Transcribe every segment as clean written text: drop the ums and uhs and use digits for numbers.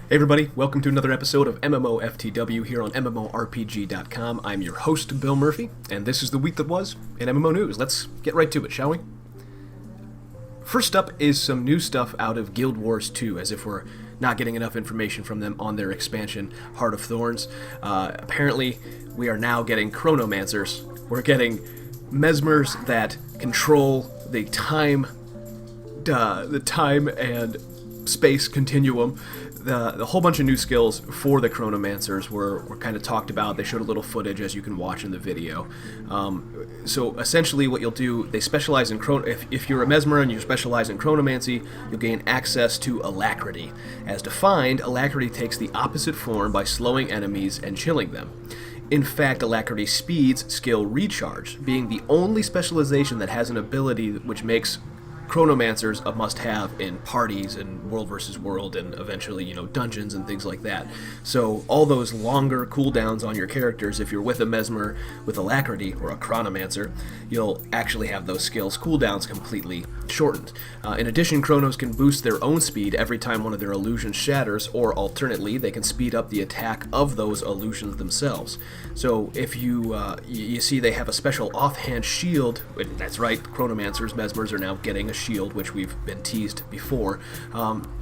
Hey everybody, welcome to another episode of MMOFTW here on MMORPG.com. I'm your host, Bill Murphy, and this is the week that was in MMO news. Let's get right to it, shall we? First up is some new stuff out of Guild Wars 2, as if we're not getting enough information from them on their expansion, Heart of Thorns. Apparently, we are now getting Chronomancers. We're getting Mesmers that control the time and space continuum. The whole bunch of new skills for the Chronomancers were kind of talked about. They showed a little footage, as you can watch in the video. So essentially what you'll do, they specialize in if you're a Mesmer and you specialize in Chronomancy, you'll gain access to Alacrity. As defined, Alacrity takes the opposite form by slowing enemies and chilling them. In fact, Alacrity speeds skill recharge, being the only specialization that has an ability which makes Chronomancers a must-have in parties and World versus World and eventually, dungeons and things like that. So all those longer cooldowns on your characters, if you're with a Mesmer with Alacrity or a Chronomancer, you'll actually have those skills cooldowns completely shortened. In addition, Chronos can boost their own speed every time one of their illusions shatters, or alternately, they can speed up the attack of those illusions themselves. So if you see they have a special offhand shield, and that's right, Chronomancers, Mesmers are now getting a shield, which we've been teased before.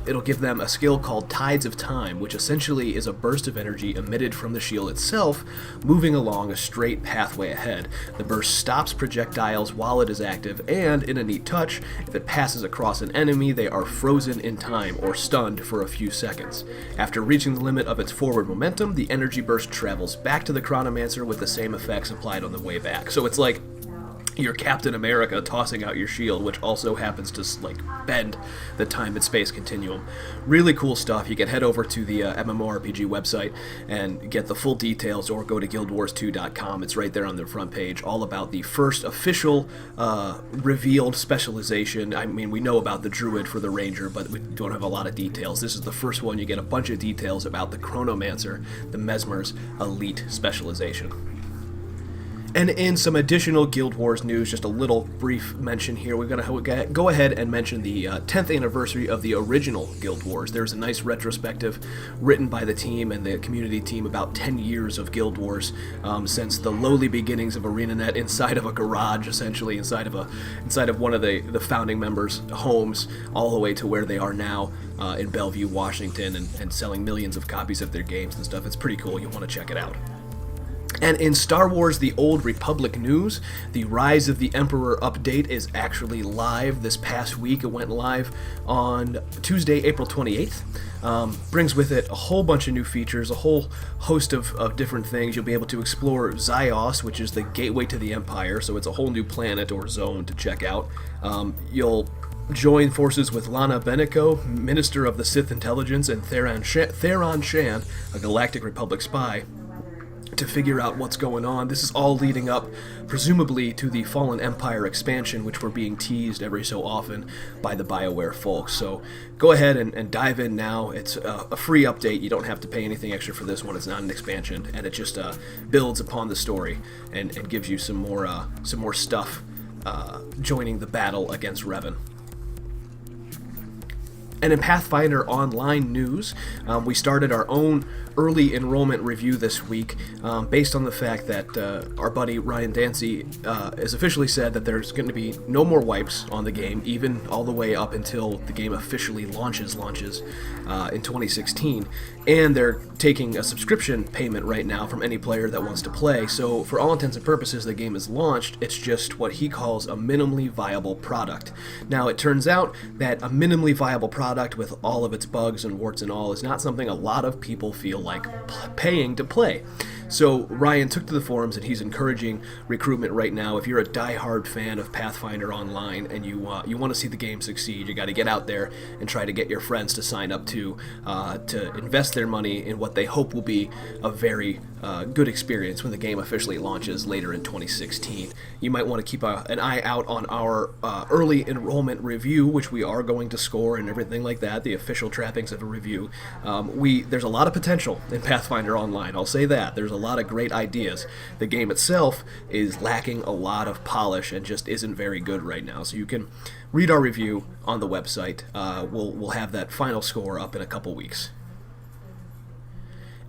It'll give them a skill called Tides of Time, which essentially is a burst of energy emitted from the shield itself, moving along a straight pathway ahead. The burst stops projectiles while it is active, and in a neat touch, if it passes across an enemy, they are frozen in time or stunned for a few seconds. After reaching the limit of its forward momentum, the energy burst travels back to the Chronomancer with the same effects applied on the way back. So it's like your Captain America tossing out your shield, which also happens to bend the time and space continuum. Really cool stuff. You can head over to the MMORPG website and get the full details, or go to guildwars2.com. It's right there on the front page, all about the first official revealed specialization. I mean, we know about the Druid for the Ranger, but we don't have a lot of details. This is the first one. You get a bunch of details about the Chronomancer, the Mesmer's elite specialization. And in some additional Guild Wars news, just a little brief mention here, we're going to go ahead and mention the 10th anniversary of the original Guild Wars. There's a nice retrospective written by the team and the community team about 10 years of Guild Wars, since the lowly beginnings of ArenaNet inside of a garage, essentially, inside of one of the founding members' homes, all the way to where they are now in Bellevue, Washington, and selling millions of copies of their games and stuff. It's pretty cool. You'll want to check it out. And in Star Wars The Old Republic news, the Rise of the Emperor update is actually live this past week. It went live on Tuesday, April 28th. Brings with it a whole bunch of new features, a whole host of different things. You'll be able to explore Zyos, which is the gateway to the Empire, so it's a whole new planet or zone to check out. You'll join forces with Lana Beniko, Minister of the Sith Intelligence, and Theron Shan, a Galactic Republic spy, to figure out what's going on. This is all leading up, presumably, to the Fallen Empire expansion, which we're being teased every so often by the BioWare folks. So go ahead and dive in now. It's a free update. You don't have to pay anything extra for this one. It's not an expansion, and it just builds upon the story and gives you some more stuff joining the battle against Revan. And in Pathfinder Online news, we started our own early enrollment review this week, based on the fact that our buddy Ryan Dancy has officially said that there's going to be no more wipes on the game, even all the way up until the game officially launches in 2016. And they're taking a subscription payment right now from any player that wants to play. So for all intents and purposes, the game is launched. It's just what he calls a minimally viable product. Now, it turns out that a minimally viable product with all of its bugs and warts and all is not something a lot of people feel like paying to play. So Ryan took to the forums and he's encouraging recruitment right now. If you're a die-hard fan of Pathfinder Online and you want to see the game succeed, you got to get out there and try to get your friends to sign up to invest their money in what they hope will be a very good experience when the game officially launches later in 2016. You might want to keep an eye out on our early enrollment review, which we are going to score and everything like that, the official trappings of a review. There's a lot of potential in Pathfinder Online, I'll say that. There's a lot of great ideas. The game itself is lacking a lot of polish and just isn't very good right now. So you can read our review on the website. We'll have that final score up in a couple weeks.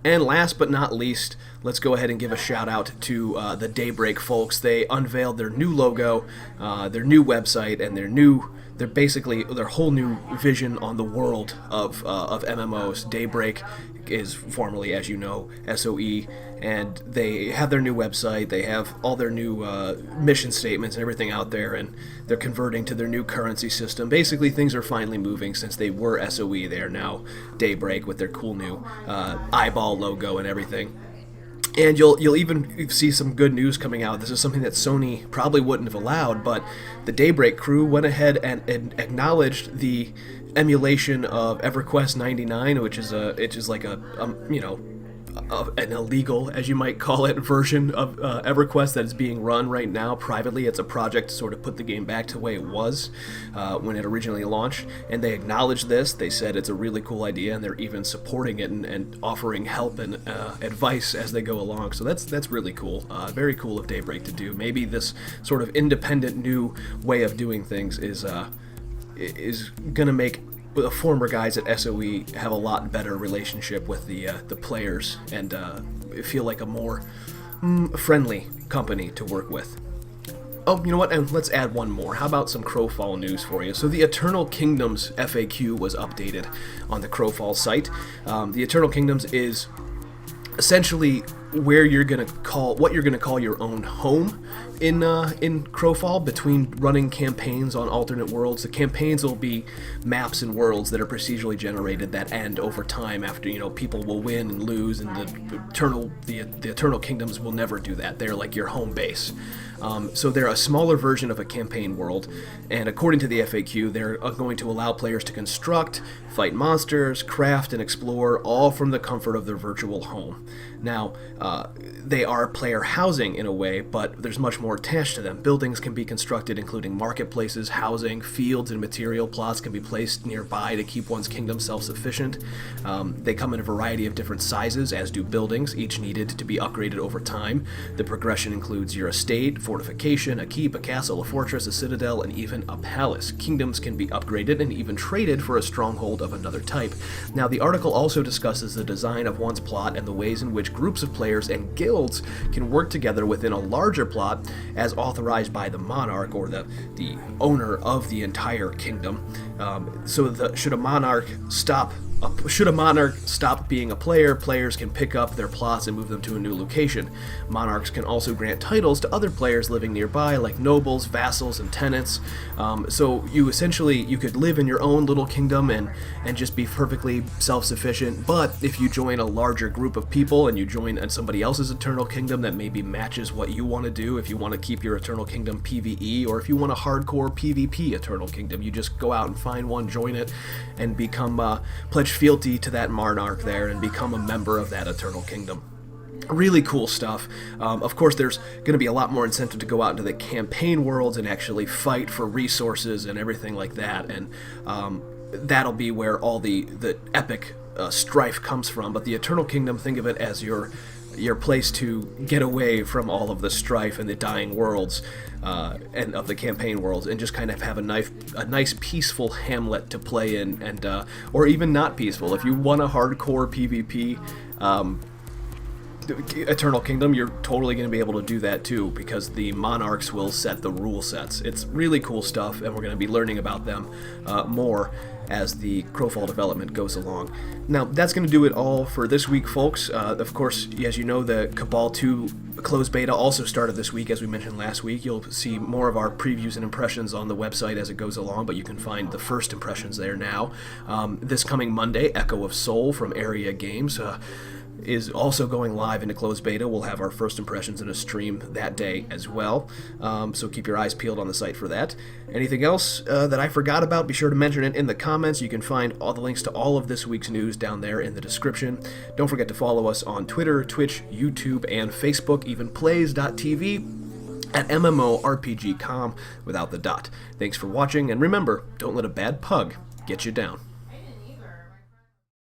And last but not least, let's go ahead and give a shout out to the Daybreak folks. They unveiled their new logo, their new website, and their whole new vision on the world of MMOs. Daybreak is formerly, as you know, SOE, and they have their new website. They have all their new mission statements and everything out there, and they're converting to their new currency system. Basically, things are finally moving since they were SOE. They are now Daybreak with their cool new eyeball logo and everything. And you'll even see some good news coming out. This is something that Sony probably wouldn't have allowed, but the Daybreak crew went ahead and acknowledged the emulation of EverQuest 99, which is like an illegal, as you might call it, version of EverQuest that is being run right now privately. It's a project to sort of put the game back to the way it was when it originally launched, and they acknowledged this. They said it's a really cool idea, and they're even supporting it and offering help and advice as they go along. So that's really cool. Very cool of Daybreak to do. Maybe this sort of independent new way of doing things is gonna make the former guys at SOE have a lot better relationship with the players and feel like a more friendly company to work with. Oh, you know what? And let's add one more. How about some Crowfall news for you? So the Eternal Kingdoms FAQ was updated on the Crowfall site. The Eternal Kingdoms is essentially where you're gonna call your own home in Crowfall, between running campaigns on alternate worlds. The campaigns will be maps and worlds that are procedurally generated that end over time after, people will win and lose, and the Eternal Kingdoms will never do that. They're like your home base. So they're a smaller version of a campaign world, and according to the FAQ, they're going to allow players to construct, fight monsters, craft, and explore, all from the comfort of their virtual home. Now, they are player housing in a way, but there's much more attached to them. Buildings can be constructed, including marketplaces, housing, fields, and material plots can be placed nearby to keep one's kingdom self-sufficient. They come in a variety of different sizes, as do buildings, each needed to be upgraded over time. The progression includes your estate, fortification, a keep, a castle, a fortress, a citadel, and even a palace. Kingdoms can be upgraded and even traded for a stronghold of another type. Now, the article also discusses the design of one's plot and the ways in which groups of players and guilds can work together within a larger plot as authorized by the monarch, or the owner of the entire kingdom. Should a monarch stop being a player, players can pick up their plots and move them to a new location. Monarchs can also grant titles to other players living nearby, like nobles, vassals, and tenants. So you could live in your own little kingdom and just be perfectly self-sufficient. But if you join a larger group of people and you join somebody else's Eternal Kingdom that maybe matches what you want to do, if you want to keep your Eternal Kingdom PvE, or if you want a hardcore PvP Eternal Kingdom, you just go out and find one, join it, and become pledge fealty to that monarch there and become a member of that Eternal Kingdom. Really cool stuff. Of course, there's going to be a lot more incentive to go out into the campaign worlds and actually fight for resources and everything like that, and that'll be where all the epic strife comes from. But the Eternal Kingdom, think of it as your place to get away from all of the strife and the dying worlds and of the campaign worlds, and just kind of have a nice peaceful hamlet to play in, and or even not peaceful. If you want a hardcore PvP Eternal Kingdom, you're totally going to be able to do that too, because the monarchs will set the rule sets. It's really cool stuff, and we're going to be learning about them more as the Crowfall development goes along. Now, that's going to do it all for this week, folks. Of course, as you know, the Cabal 2 closed beta also started this week, as we mentioned last week. You'll see more of our previews and impressions on the website as it goes along, but you can find the first impressions there now. This coming Monday, Echo of Soul from Area Games is also going live into closed beta. We'll have our first impressions in a stream that day as well, so keep your eyes peeled on the site for that. Anything else that I forgot about, be sure to mention it in the comments. You can find all the links to all of this week's news down there in the description. Don't forget to follow us on Twitter, Twitch, YouTube, and Facebook, even plays.tv, at MMORPG.com without the dot. Thanks for watching, and remember, don't let a bad pug get you down.